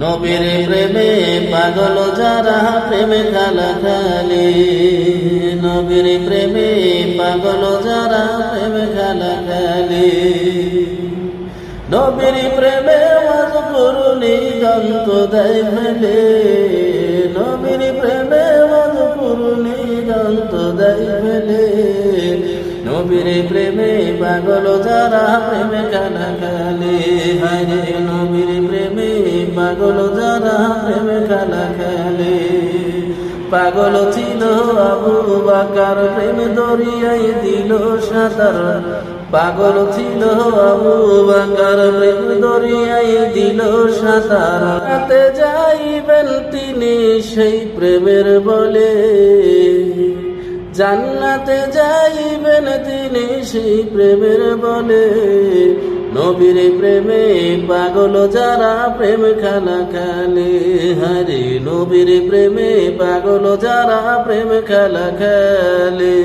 নবীর প্রেমে পাগল যারা প্রেমে খেলা খেলে, নবীর প্রেমে পাগল যারা প্রেমে খেলা খেলে। নবীর প্রেমে মজকুরুনি দন্ত দেয় ফেলে, নবীর প্রেমে মজকুরুনি দন্ত দেয় ফেলে। নবীর প্রেমে পাগল যারা প্রেমে খেলা খেলে, হায়রে নবীর প্রেমে পাগল যারা প্রেমে খেলা খেলে। পাগল ছিল আবু বকর প্রেম দরিয়ায় দিল সাঁতার, পাগল ছিল আবু বকর প্রেম দরিয়ায় দিল সাঁতার। রাতে যাইবেন তিনি সেই প্রেমের বলে, জান্নাতে যাইবেন তিনি সেই প্রেমের বলে। নবীর প্রেমে পাগল যারা প্রেম খেলা খেলে, হরে নবীর প্রেমে পাগল যারা প্রেম খেলা খেলে।